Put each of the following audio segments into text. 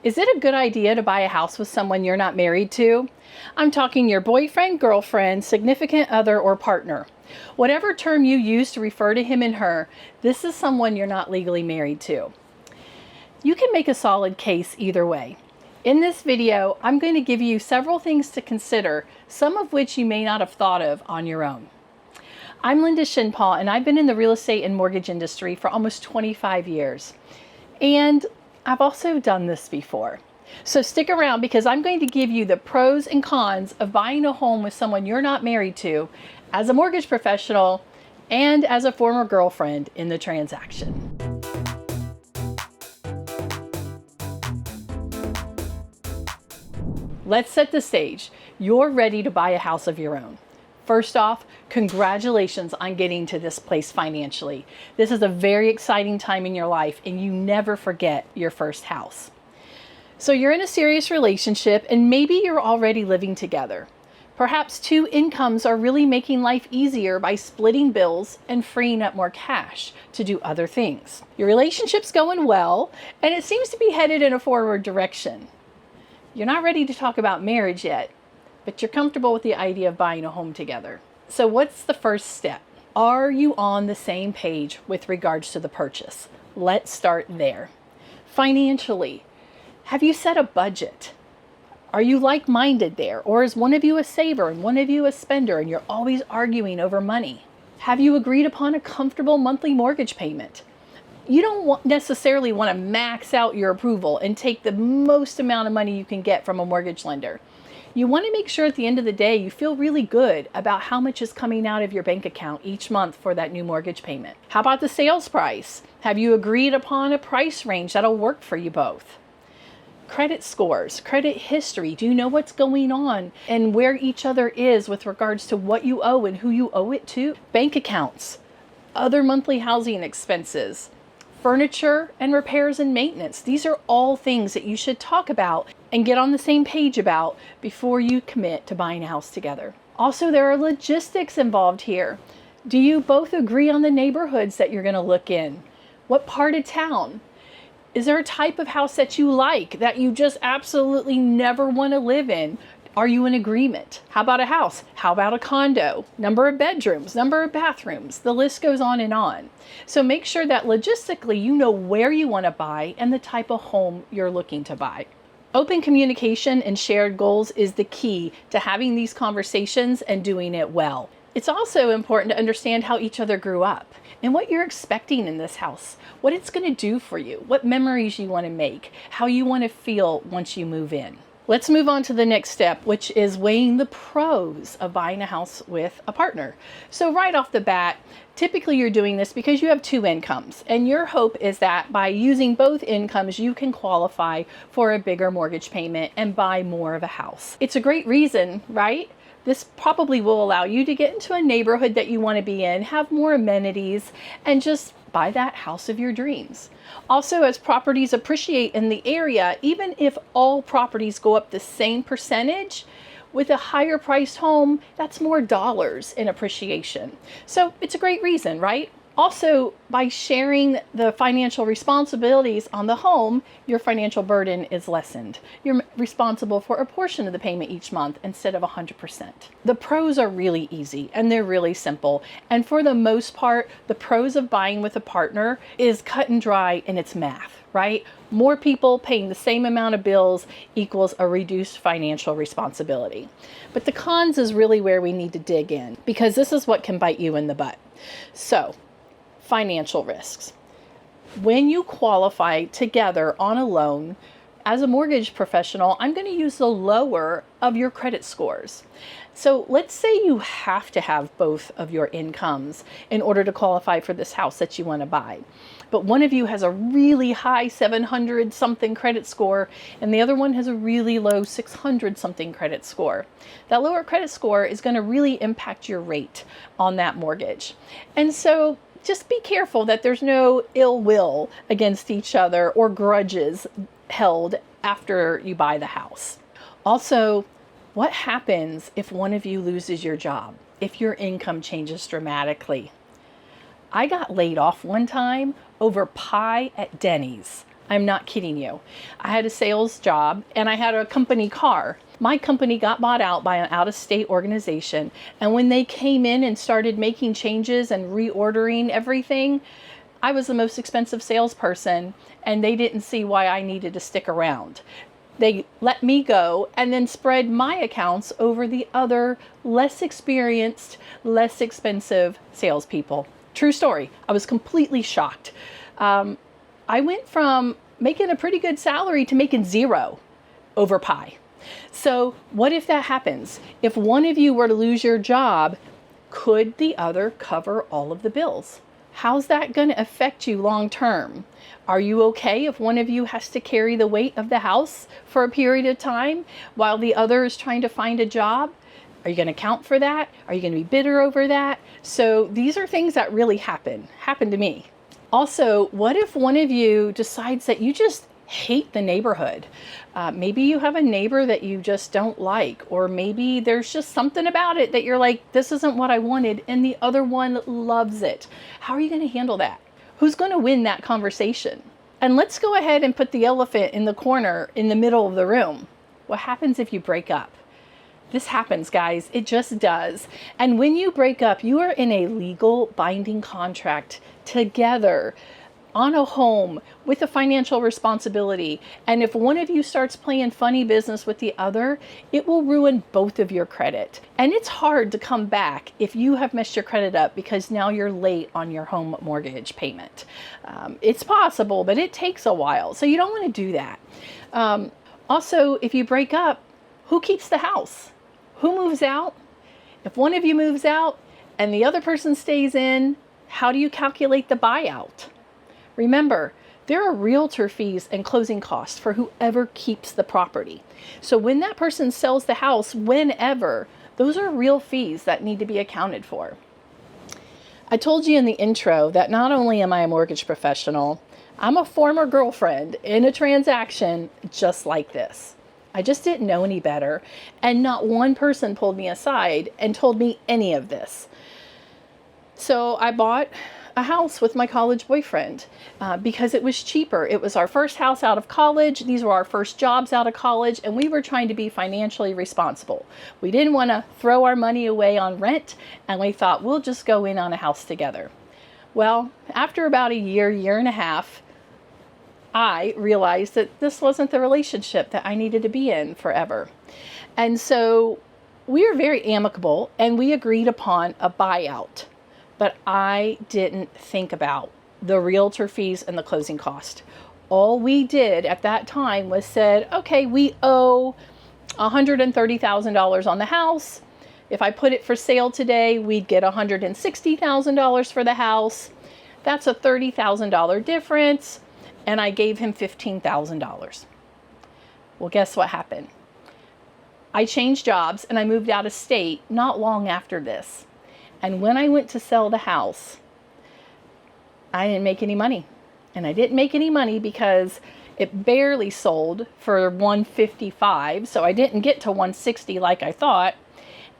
Is it a good idea to buy a house with someone you're not married to? I'm talking your boyfriend, girlfriend, significant other, or partner. Whatever term you use to refer to him and her, this is someone you're not legally married to. You can make a solid case either way. In this video, I'm going to give you several things to consider, some of which you may not have thought of on your own. I'm Linda Shinpaw, and I've been in the real estate and mortgage industry for almost 25 years. And I've also done this before. So stick around because I'm going to give you the pros and cons of buying a home with someone you're not married to as a mortgage professional and as a former girlfriend in the transaction. Let's set the stage. You're ready to buy a house of your own. First off, congratulations on getting to this place financially. This is a very exciting time in your life and you never forget your first house. So you're in a serious relationship and maybe you're already living together. Perhaps two incomes are really making life easier by splitting bills and freeing up more cash to do other things. Your relationship's going well and it seems to be headed in a forward direction. You're not ready to talk about marriage yet, but you're comfortable with the idea of buying a home together. So what's the first step? Are you on the same page with regards to the purchase? Let's start there. Financially, have you set a budget? Are you like-minded there? Or is one of you a saver and one of you a spender and you're always arguing over money? Have you agreed upon a comfortable monthly mortgage payment? You don't necessarily want to max out your approval and take the most amount of money you can get from a mortgage lender. You want to make sure at the end of the day you feel really good about how much is coming out of your bank account each month for that new mortgage payment. How about the sales price? Have you agreed upon a price range that'll work for you both? Credit scores, credit history. Do you know what's going on and where each other is with regards to what you owe and who you owe it to? Bank accounts, other monthly housing expenses, furniture and repairs and maintenance. These are all things that you should talk about and get on the same page about before you commit to buying a house together. Also, there are logistics involved here. Do you both agree on the neighborhoods that you're going to look in? What part of town? Is there a type of house that you like that you just absolutely never want to live in? Are you in agreement? How about a house? How about a condo? Number of bedrooms, number of bathrooms, the list goes on and on. So make sure that logistically you know where you want to buy and the type of home you're looking to buy. Open communication and shared goals is the key to having these conversations and doing it well. It's also important to understand how each other grew up and what you're expecting in this house, what it's going to do for you, what memories you want to make, how you want to feel once you move in. Let's move on to the next step, which is weighing the pros of buying a house with a partner. So right off the bat, typically you're doing this because you have two incomes, and your hope is that by using both incomes, you can qualify for a bigger mortgage payment and buy more of a house. It's a great reason, right? This probably will allow you to get into a neighborhood that you want to be in, have more amenities, and just buy that house of your dreams. Also, as properties appreciate in the area, even if all properties go up the same percentage, with a higher priced home, that's more dollars in appreciation. So it's a great reason, right? Also, by sharing the financial responsibilities on the home, your financial burden is lessened. You're responsible for a portion of the payment each month instead of 100%. The pros are really easy and they're really simple. And for the most part, the pros of buying with a partner is cut and dry and it's math, right? More people paying the same amount of bills equals a reduced financial responsibility. But the cons is really where we need to dig in because this is what can bite you in the butt. So, financial risks. When you qualify together on a loan, as a mortgage professional, I'm going to use the lower of your credit scores. So let's say you have to have both of your incomes in order to qualify for this house that you want to buy. But one of you has a really high 700 something credit score and the other one has a really low 600 something credit score. That lower credit score is going to really impact your rate on that mortgage. And so just be careful that there's no ill will against each other or grudges held after you buy the house. Also, what happens if one of you loses your job, if your income changes dramatically? I got laid off one time over pie at Denny's. I'm not kidding you. I had a sales job and I had a company car. My company got bought out by an out-of-state organization. And when they came in and started making changes and reordering everything, I was the most expensive salesperson and they didn't see why I needed to stick around. They let me go and then spread my accounts over the other less experienced, less expensive salespeople. True story. I was completely shocked. I went from making a pretty good salary to making zero over pie. So what if that happens? If one of you were to lose your job, could the other cover all of the bills? How's that going to affect you long term? Are you okay if one of you has to carry the weight of the house for a period of time while the other is trying to find a job? Are you going to account for that? Are you going to be bitter over that? So these are things that really happen to me. Also, what if one of you decides that you just hate the neighborhood? Maybe you have a neighbor that you just don't like, or maybe there's just something about it that you're like, this isn't what I wanted, and the other one loves it. How are you going to handle that? Who's going to win that conversation? And let's go ahead and put the elephant in the corner in the middle of the room. What happens if you break up? This happens, guys. It just does. And when you break up, you are in a legal binding contract together on a home with a financial responsibility. And if one of you starts playing funny business with the other, it will ruin both of your credit. And it's hard to come back if you have messed your credit up because now you're late on your home mortgage payment. It's possible, but it takes a while. So you don't want to do that. Also, if you break up, who keeps the house? Who moves out? If one of you moves out and the other person stays in, how do you calculate the buyout? Remember, there are realtor fees and closing costs for whoever keeps the property. So when that person sells the house, whenever, those are real fees that need to be accounted for. I told you in the intro that not only am I a mortgage professional, I'm a former girlfriend in a transaction just like this. I just didn't know any better, and not one person pulled me aside and told me any of this. So I bought a house with my college boyfriend because it was cheaper. It was our first house out of college. These were our first jobs out of college, and we were trying to be financially responsible. We didn't want to throw our money away on rent, and we thought we'll just go in on a house together. Well, after about a year and a half, I realized that this wasn't the relationship that I needed to be in forever. And so we were very amicable and we agreed upon a buyout. But I didn't think about the realtor fees and the closing cost. All we did at that time was said, okay, we owe $130,000 on the house. If I put it for sale today, we'd get $160,000 for the house. That's a $30,000 difference. And I gave him $15,000. Well, guess what happened? I changed jobs and I moved out of state not long after this. And when I went to sell the house, I didn't make any money. And I didn't make any money because it barely sold for $155. So I didn't get to $160 like I thought.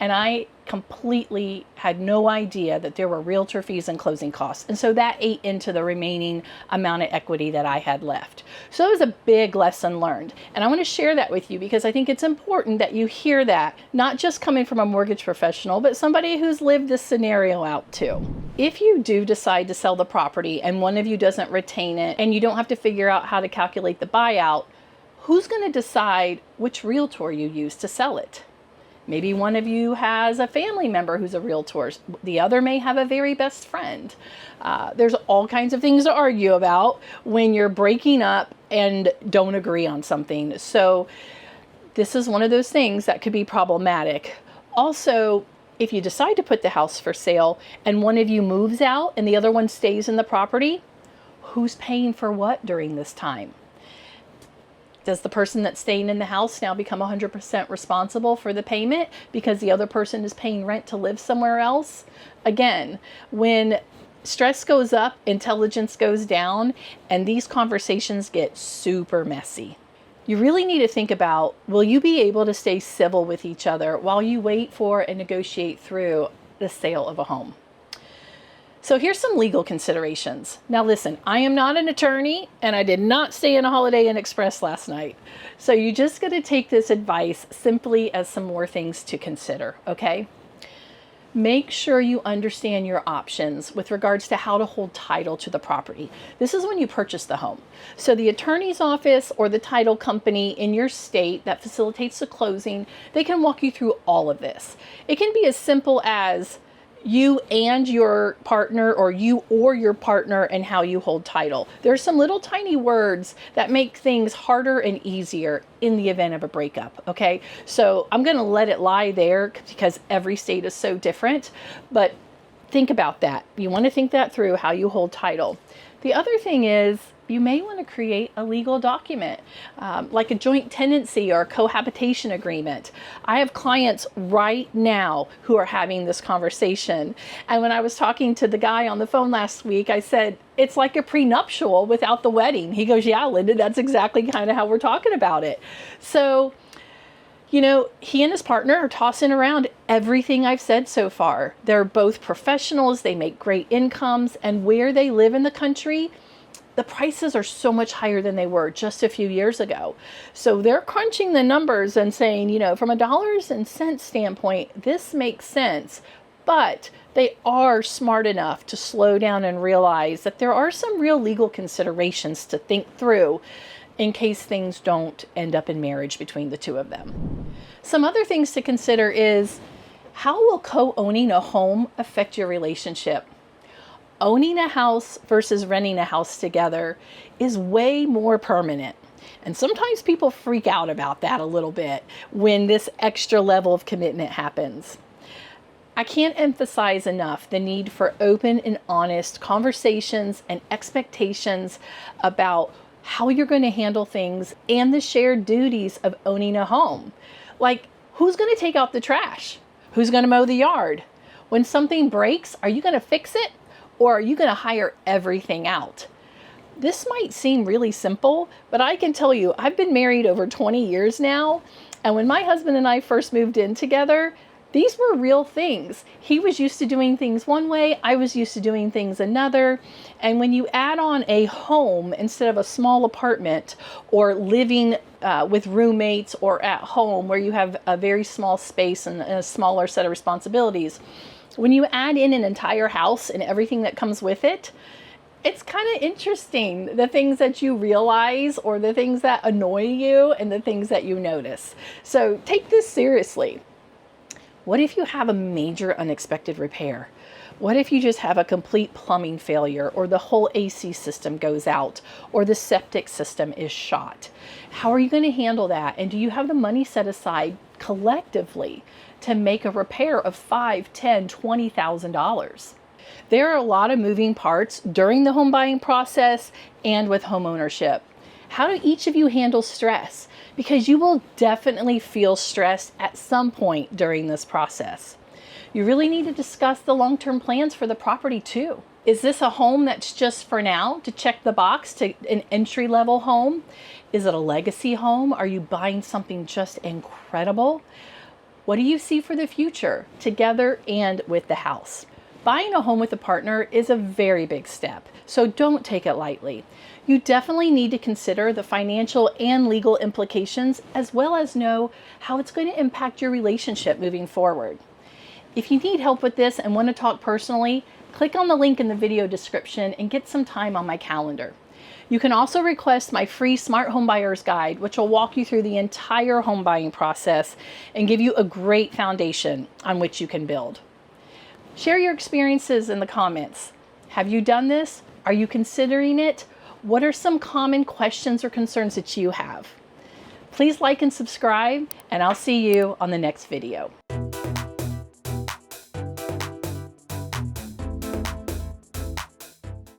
And I completely had no idea that there were realtor fees and closing costs. And so that ate into the remaining amount of equity that I had left. So it was a big lesson learned. And I want to share that with you because I think it's important that you hear that, not just coming from a mortgage professional, but somebody who's lived this scenario out too. If you do decide to sell the property and one of you doesn't retain it and you don't have to figure out how to calculate the buyout, who's going to decide which realtor you use to sell it? Maybe one of you has a family member who's a realtor. The other may have a very best friend. There's all kinds of things to argue about when you're breaking up and don't agree on something. So this is one of those things that could be problematic. Also, if you decide to put the house for sale and one of you moves out and the other one stays in the property, who's paying for what during this time? Does the person that's staying in the house now become 100% responsible for the payment because the other person is paying rent to live somewhere else? Again, when stress goes up, intelligence goes down, and these conversations get super messy. You really need to think about, will you be able to stay civil with each other while you wait for and negotiate through the sale of a home? So here's some legal considerations. Now listen, I am not an attorney and I did not stay in a Holiday Inn Express last night. So you just got to take this advice simply as some more things to consider, okay? Make sure you understand your options with regards to how to hold title to the property. This is when you purchase the home. So the attorney's office or the title company in your state that facilitates the closing, they can walk you through all of this. It can be as simple as you and your partner, or you or your partner, and how you hold title. There's some little tiny words that make things harder and easier in the event of a breakup, okay? So I'm gonna let it lie there because every state is so different, but think about that. You wanna think that through, how you hold title. The other thing is, you may want to create a legal document, like a joint tenancy or a cohabitation agreement. I have clients right now who are having this conversation. And when I was talking to the guy on the phone last week, I said, it's like a prenuptial without the wedding. He goes, yeah, Linda, that's exactly kind of how we're talking about it. So, you know, he and his partner are tossing around everything I've said so far. They're both professionals. They make great incomes, and where they live in the country, the prices are so much higher than they were just a few years ago. So they're crunching the numbers and saying, you know, from a dollars and cents standpoint, this makes sense. But they are smart enough to slow down and realize that there are some real legal considerations to think through in case things don't end up in marriage between the two of them. Some other things to consider is, how will co-owning a home affect your relationship? Owning a house versus renting a house together is way more permanent. And sometimes people freak out about that a little bit when this extra level of commitment happens. I can't emphasize enough the need for open and honest conversations and expectations about how you're going to handle things and the shared duties of owning a home. Like, who's going to take out the trash? Who's going to mow the yard? When something breaks, are you going to fix it? Or are you going to hire everything out? This might seem really simple, but I can tell you, I've been married over 20 years now. And when my husband and I first moved in together, these were real things. He was used to doing things one way. I was used to doing things another. And when you add on a home instead of a small apartment, or living with roommates, or at home where you have a very small space and a smaller set of responsibilities, when you add in an entire house and everything that comes with it, it's kind of interesting, the things that you realize, or the things that annoy you, and the things that you notice. So take this seriously. What if you have a major unexpected repair? What if you just have a complete plumbing failure, or the whole AC system goes out, or the septic system is shot? How are you going to handle that? And do you have the money set aside collectively to make a repair of $5,000, $10,000, $20,000? There are a lot of moving parts during the home buying process and with home ownership. How do each of you handle stress? Because you will definitely feel stressed at some point during this process. You really need to discuss the long-term plans for the property too. Is this a home that's just for now to check the box to an entry-level home? Is it a legacy home? Are you buying something just incredible? What do you see for the future, together and with the house? Buying a home with a partner is a very big step, so don't take it lightly. You definitely need to consider the financial and legal implications, as well as know how it's going to impact your relationship moving forward. If you need help with this and want to talk personally, click on the link in the video description and get some time on my calendar. You can also request my free Smart Homebuyers guide, which will walk you through the entire home buying process and give you a great foundation on which you can build. Share your experiences in the comments. Have you done this? Are you considering it? What are some common questions or concerns that you have? Please like and subscribe, and I'll see you on the next video.